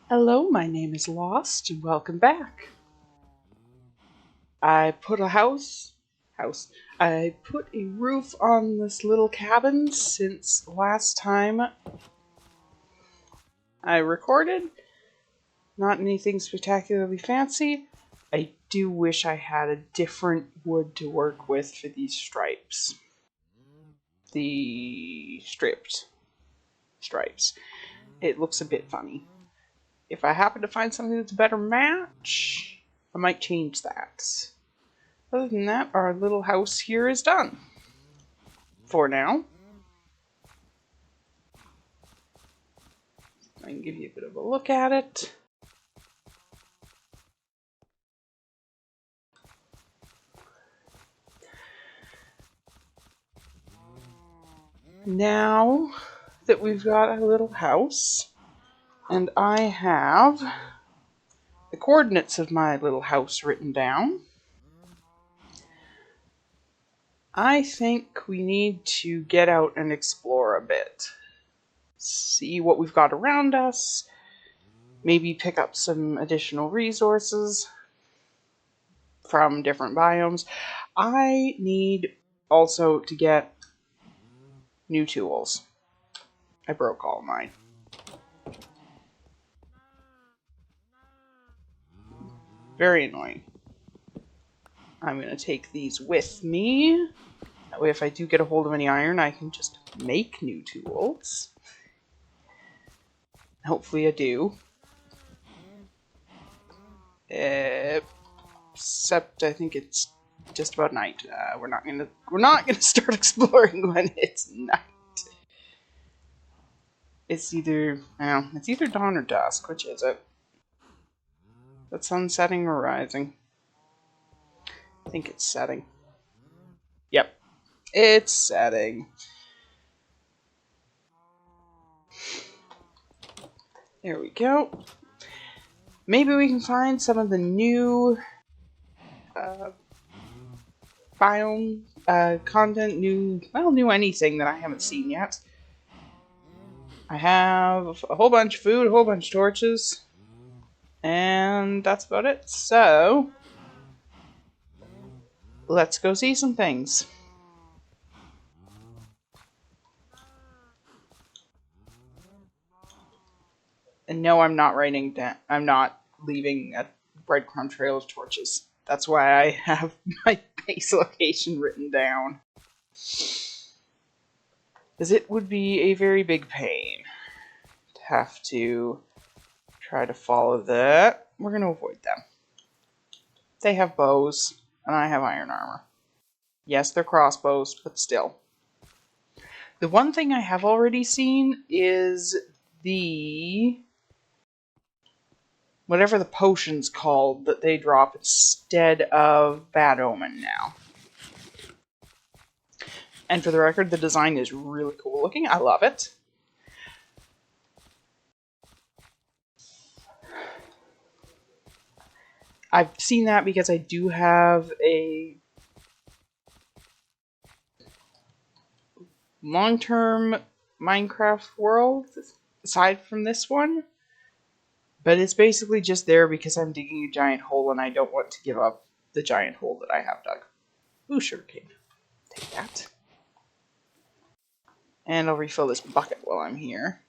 Hello, my name is Lost, and welcome back. I put a house. I put a roof on this little cabin since last time I recorded. Not anything spectacularly fancy. I do wish I had a different wood to work with for these stripes. The stripped stripes. It looks a bit funny. If I happen to find something that's a better match, I might change that. Other than that, our little house here is done. For now. I can give you a bit of a look at it. Now that we've got a little house, and I have the coordinates of my little house written down, I think we need to get out and explore a bit. See what we've got around us, maybe pick up some additional resources from different biomes. I need also to get new tools. I broke all mine. Very annoying. I'm going to take these with me. That way if I do get a hold of any iron, I can just make new tools. Hopefully I do. Except I think it's just about night. We're not gonna start exploring when it's night. It's either dawn or dusk. Which is it? The sun setting or rising? I think it's setting. Yep, it's setting. There we go. Maybe we can find some of the new biome content, new anything that I haven't seen yet. I have a whole bunch of food, a whole bunch of torches, and that's about it. So, let's go see some things. And no, I'm not writing down. I'm not leaving a breadcrumb trail of torches. That's why I have my base location written down. Because it would be a very big pain to have to try to follow that. We're going to avoid them. They have bows, and I have iron armor. Yes, they're crossbows, but still. The one thing I have already seen is the whatever the potion's called that they drop instead of Bad Omen now. And for the record, the design is really cool looking. I love it. I've seen that because I do have a long-term Minecraft world aside from this one. But it's basically just there because I'm digging a giant hole and I don't want to give up the giant hole that I have dug. Ooh, sugarcane. Take that. And I'll refill this bucket while I'm here.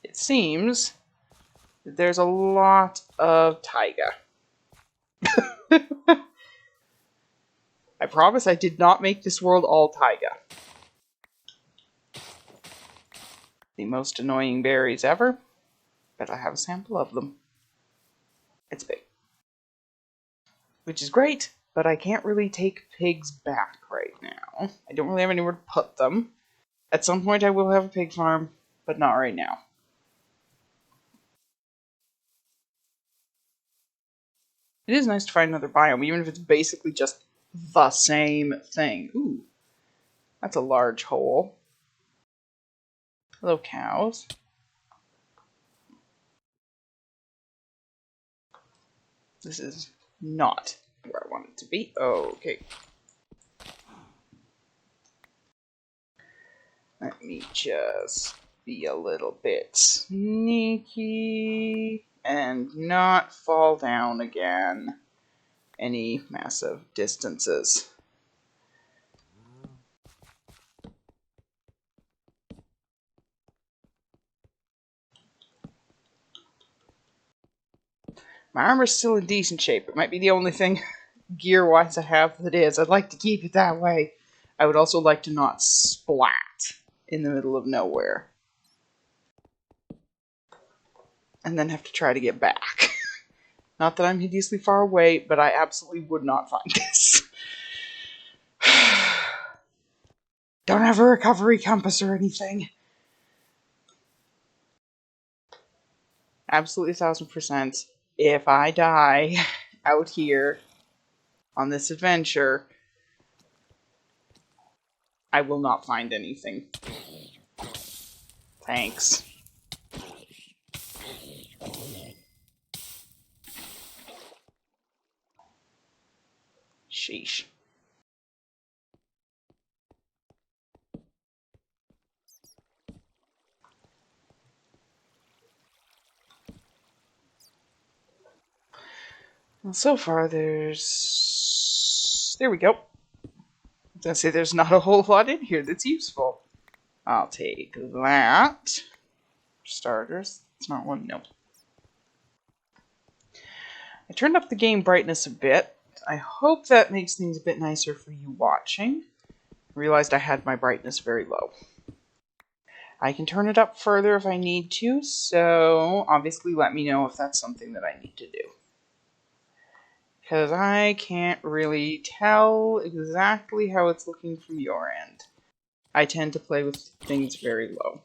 It seems that there's a lot of taiga. I promise I did not make this world all taiga. The most annoying berries ever, but I have a sample of them. It's big. Which is great, but I can't really take pigs back right now. I don't really have anywhere to put them. At some point I will have a pig farm, but not right now. It is nice to find another biome, even if it's basically just the same thing. Ooh, that's a large hole. Hello, cows. This is not where I want it to be. Okay. Let me just be a little bit sneaky and not fall down again any massive distances. My armor's still in decent shape. It might be the only thing gear-wise I have that is. I'd like to keep it that way. I would also like to not splat in the middle of nowhere. And then have to try to get back. Not that I'm hideously far away, but I absolutely would not find this. Don't have a recovery compass or anything. Absolutely 1000%. If I die out here on this adventure, I will not find anything. Thanks. Sheesh. Well, so far there's... There we go. I was gonna say there's not a whole lot in here that's useful. I'll take that. For starters. It's not one, no. I turned up the game brightness a bit. I hope that makes things a bit nicer for you watching. I realized I had my brightness very low. I can turn it up further if I need to, so obviously let me know if that's something that I need to do. Because I can't really tell exactly how it's looking from your end. I tend to play with things very low,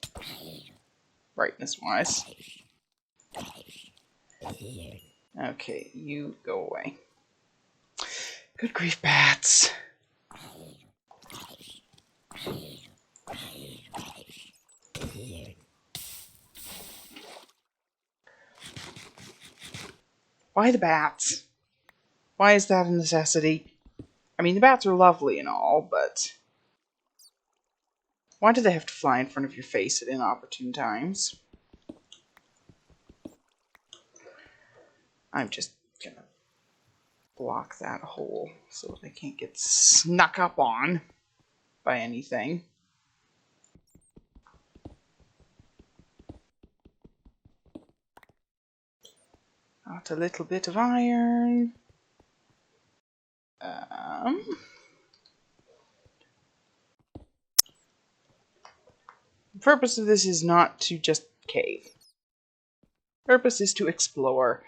brightness-wise. Okay, you go away. Good grief, bats. Why the bats? Why is that a necessity? I mean, the bats are lovely and all, but why do they have to fly in front of your face at inopportune times? I'm just gonna block that hole so that they can't get snuck up on by anything. Got a little bit of iron. The purpose of this is not to just cave. The purpose is to explore.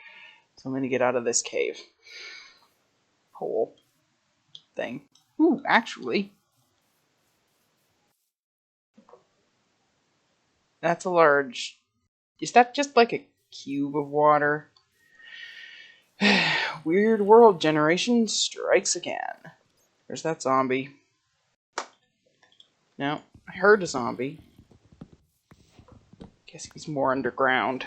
So I'm going to get out of this cave. Hole. Thing. Ooh, actually. That's a large... Is that just like a cube of water? Weird world generation strikes again. There's that zombie. No, I heard a zombie. Guess he's more underground.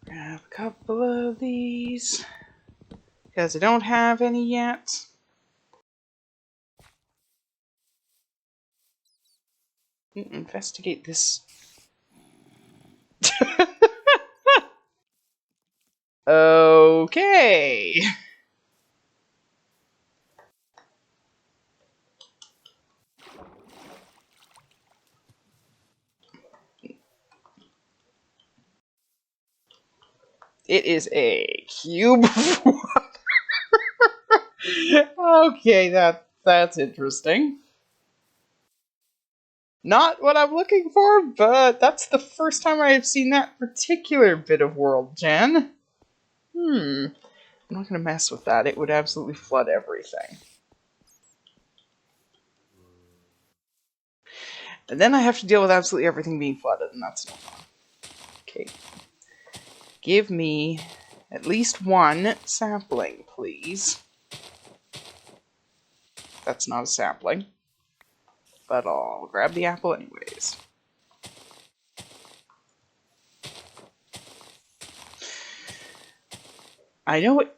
Grab a couple of these. Because I don't have any yet. Investigate this. Okay. It is a cube of water. Okay, that's interesting. Not what I'm looking for, but that's the first time I have seen that particular bit of world gen. I'm not going to mess with that. It would absolutely flood everything. And then I have to deal with absolutely everything being flooded, and that's not fun. Okay. Give me at least one sapling, please. That's not a sapling, but I'll grab the apple anyways. I know it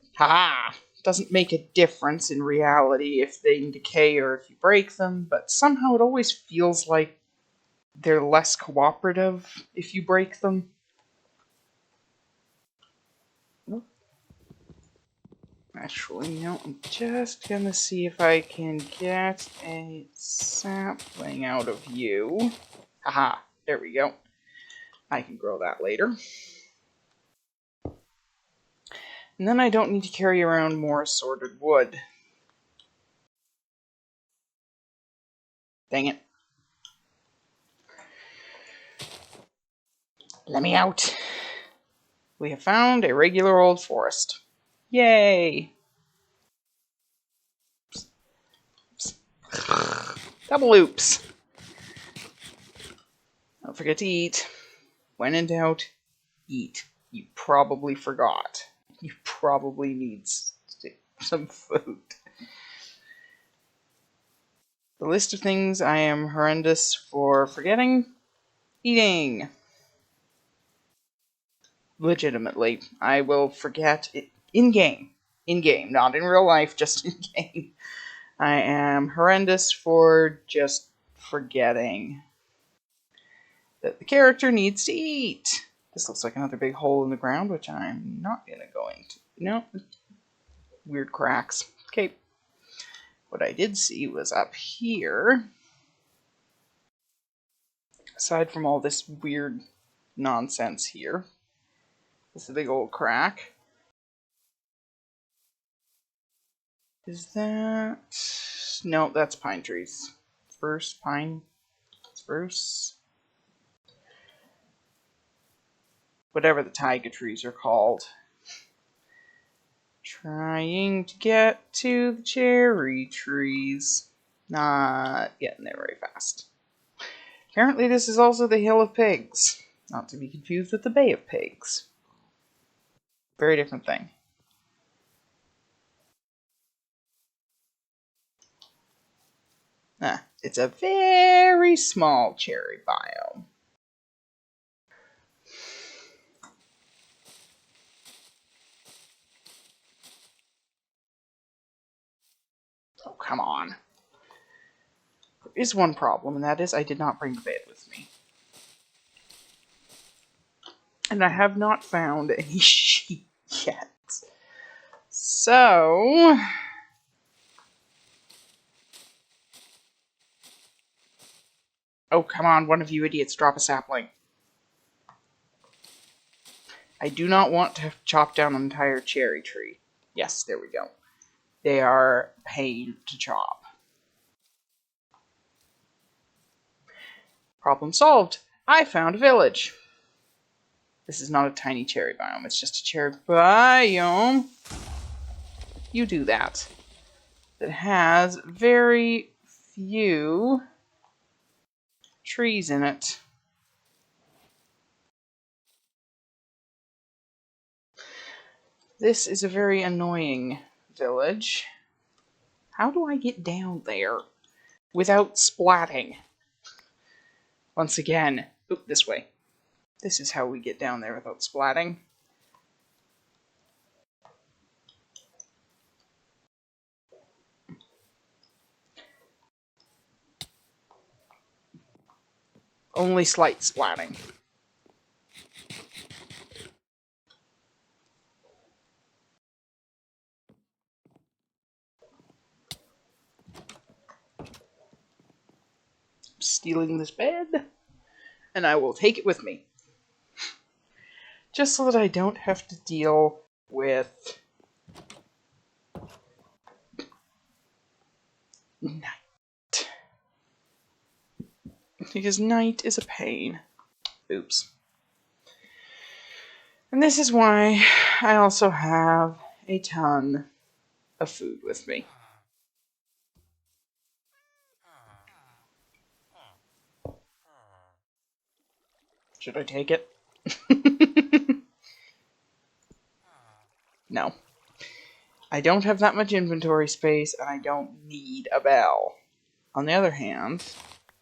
doesn't make a difference in reality if they decay or if you break them, but somehow it always feels like they're less cooperative if you break them. Actually, no, I'm just gonna see if I can get a sapling out of you. Haha, there we go. I can grow that later. And then I don't need to carry around more assorted wood. Dang it. Let me out. We have found a regular old forest. Yay! Double oops. Don't forget to eat. When in doubt, eat. You probably forgot. You probably need some food. The list of things I am horrendous for forgetting. Eating. Legitimately. I will forget it in-game. In-game, not in real life, just in-game. I am horrendous for just forgetting that the character needs to eat. This looks like another big hole in the ground, which I'm not gonna go into. No. Weird cracks. Okay. What I did see was up here. Aside from all this weird nonsense here. This is a big old crack. Is that... No, that's pine trees. Spruce, pine, spruce. Whatever the taiga trees are called. Trying to get to the cherry trees. Not getting there very fast. Apparently this is also the Hill of Pigs. Not to be confused with the Bay of Pigs. Very different thing. It's a very small cherry biome. Oh, come on. There is one problem, and that is I did not bring the bed with me. And I have not found any sheep yet. So... Oh, come on, one of you idiots, drop a sapling. I do not want to chop down an entire cherry tree. Yes, there we go. They are a pain to chop. Problem solved. I found a village. This is not a tiny cherry biome, it's just a cherry biome. You do that. That has very few trees in it. This is a very annoying village. How do I get down there without splatting? Once again, oop, this way. This is how we get down there without splatting. Only slight splatting. Stealing this bed, and I will take it with me. Just so that I don't have to deal with night. Because night is a pain. Oops. And this is why I also have a ton of food with me. Should I take it? No. I don't have that much inventory space, and I don't need a bell. On the other hand,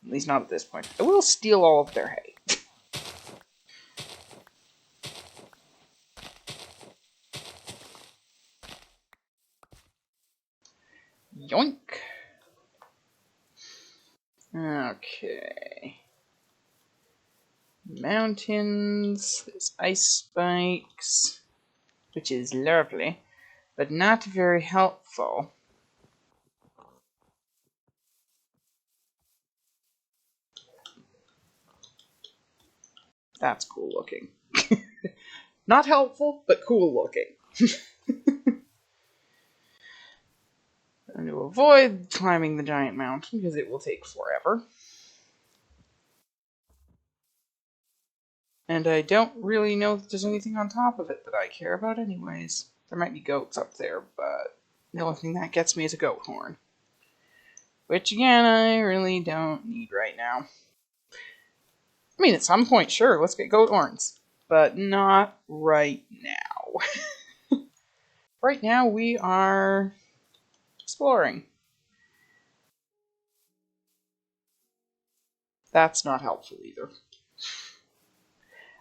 at least not at this point, I will steal all of their hay. Yoink! Okay. Mountains, there's ice spikes, which is lovely, but not very helpful. That's cool looking. Not helpful, but cool looking. And to avoid climbing the giant mountain, because it will take forever. And I don't really know that there's anything on top of it that I care about anyways. There might be goats up there, but the only thing that gets me is a goat horn. Which, again, I really don't need right now. I mean, at some point, sure, let's get goat horns. But not right now. Right now, we are exploring. That's not helpful either.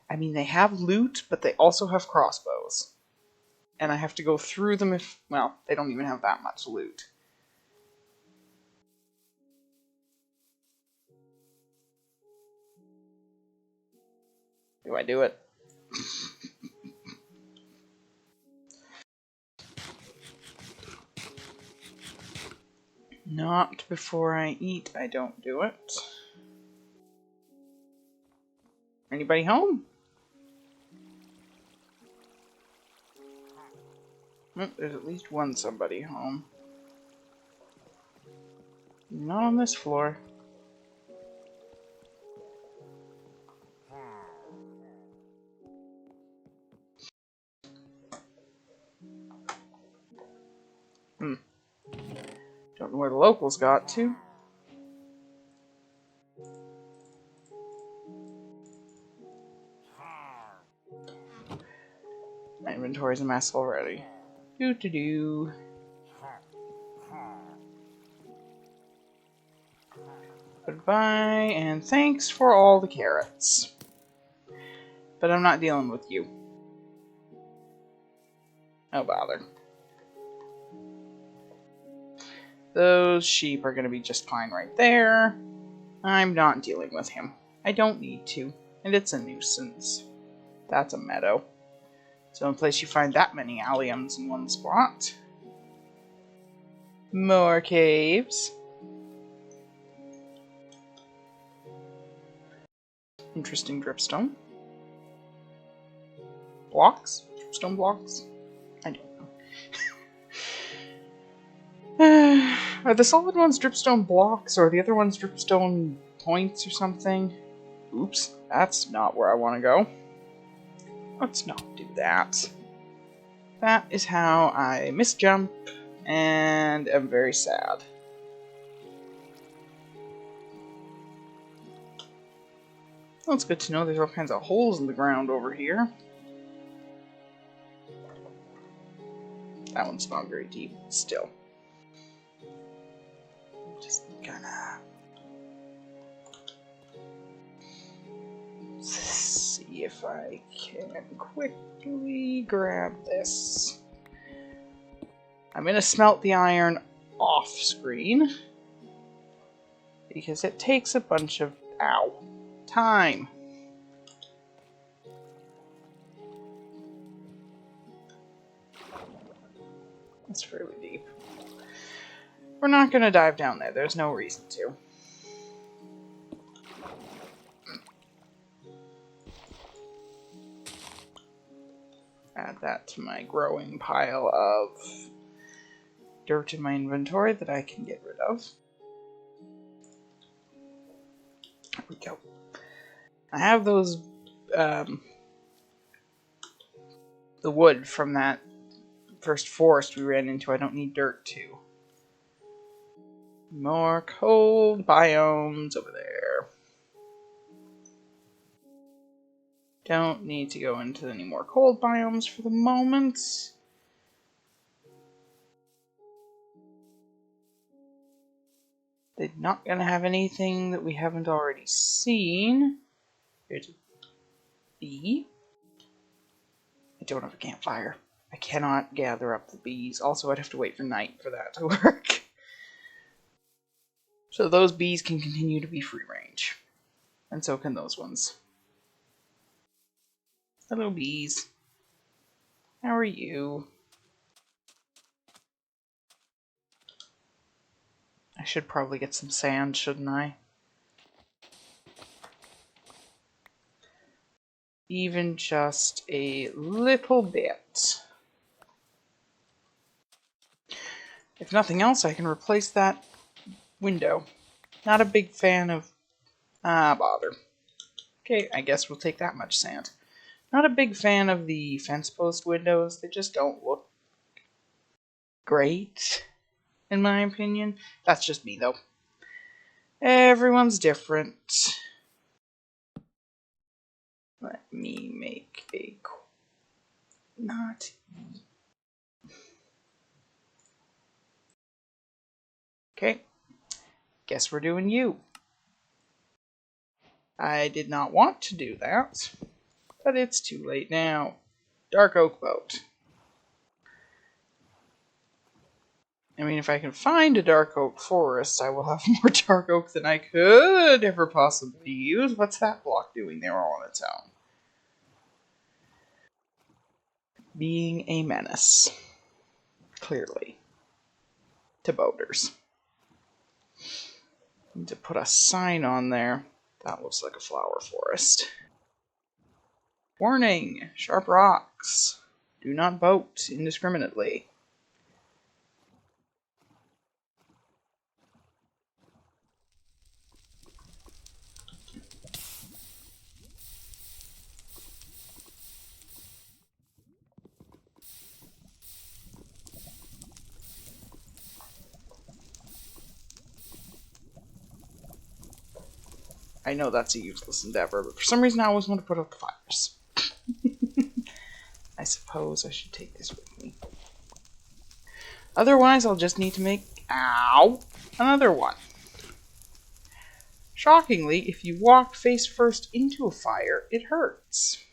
I mean, they have loot, but they also have crossbows. And I have to go through them if, well, they don't even have that much loot. Do I do it? Not before I eat, I don't do it. Anybody home? Oh, there's at least one somebody home. Not on this floor. Don't know where the locals got to. My inventory's a mess already. Doo-doo-doo. Goodbye, and thanks for all the carrots. But I'm not dealing with you. No bother. Those sheep are going to be just fine right there. I'm not dealing with him. I don't need to, and it's a nuisance. That's a meadow. So in place you find that many alliums in one spot. More caves. Interesting dripstone. Blocks? Dripstone blocks? I don't know. Are the solid ones dripstone blocks, or are the other ones dripstone points or something? Oops, that's not where I want to go. Let's not do that. That is how I misjump and am very sad. Well, it's good to know there's all kinds of holes in the ground over here. That one's not very deep, still. Just gonna see if I can quickly grab this. I'm gonna smelt the iron off screen because it takes a bunch of time. That's fairly deep. We're not gonna dive down there. There's no reason to. Add that to my growing pile of dirt in my inventory that I can get rid of. There we go. I have those, the wood from that first forest we ran into. I don't need dirt to. More cold biomes over there. Don't need to go into any more cold biomes for the moment. They're not going to have anything that we haven't already seen. Here's a bee. I don't have a campfire. I cannot gather up the bees. Also, I'd have to wait for night for that to work. So those bees can continue to be free range. And so can those ones. Hello, bees. How are you? I should probably get some sand, shouldn't I? Even just a little bit. If nothing else, I can replace that window. Not a big fan of... bother. Okay, I guess we'll take that much sand. Not a big fan of the fence post windows. They just don't look great, in my opinion. That's just me, though. Everyone's different. Let me make a... Not... Okay. Guess we're doing you. I did not want to do that, but it's too late now. Dark oak boat. I mean, if I can find a dark oak forest, I will have more dark oak than I could ever possibly use. What's that block doing there all on its own? Being a menace. Clearly. To boaters. Need to put a sign on there. That looks like a flower forest. Warning! Sharp rocks. Do not boat indiscriminately. I know that's a useless endeavor, but for some reason I always want to put out the fires. I suppose I should take this with me. Otherwise, I'll just need to make... Ow! Another one. Shockingly, if you walk face first into a fire, it hurts.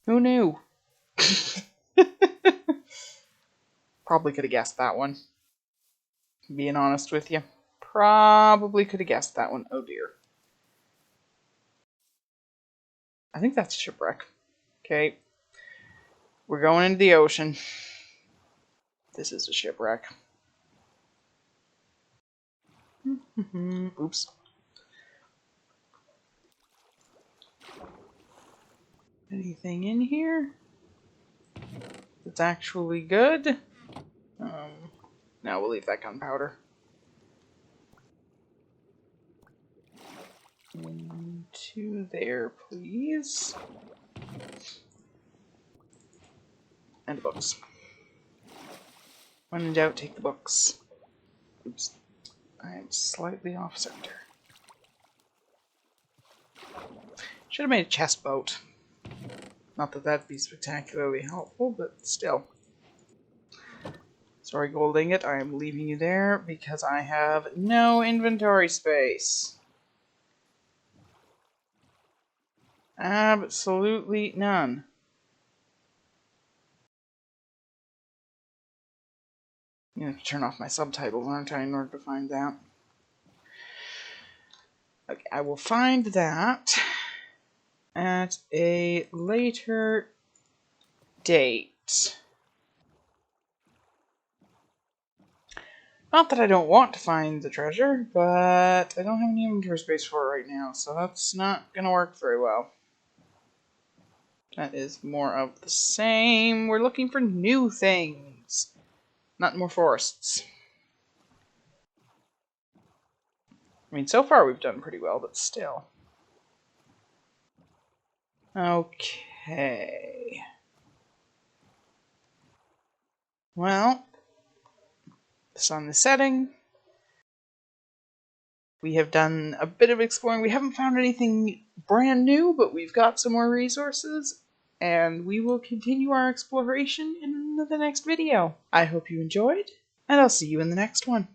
Who knew? Probably could have guessed that one. Being honest with you. Probably could have guessed that one. Oh dear. I think that's a shipwreck. Okay. We're going into the ocean. This is a shipwreck. Oops. Anything in here that's actually good? No, we'll leave that gunpowder. Into there, please. And the books. When in doubt, take the books. Oops. I'm slightly off center. Should have made a chest boat. Not that that'd be spectacularly helpful, but still. Sorry, Gold Ingot, I am leaving you there because I have no inventory space. Absolutely none. I'm going to have to turn off my subtitles, aren't I, in order to find that? Okay, I will find that at a later date. Not that I don't want to find the treasure, but I don't have any inventory space for it right now, so that's not going to work very well. That is more of the same. We're looking for new things, not more forests. I mean, so far we've done pretty well, but still. Okay. Well, the sun is setting. We have done a bit of exploring. We haven't found anything brand new, but we've got some more resources, and we will continue our exploration in the next video. I hope you enjoyed, and I'll see you in the next one.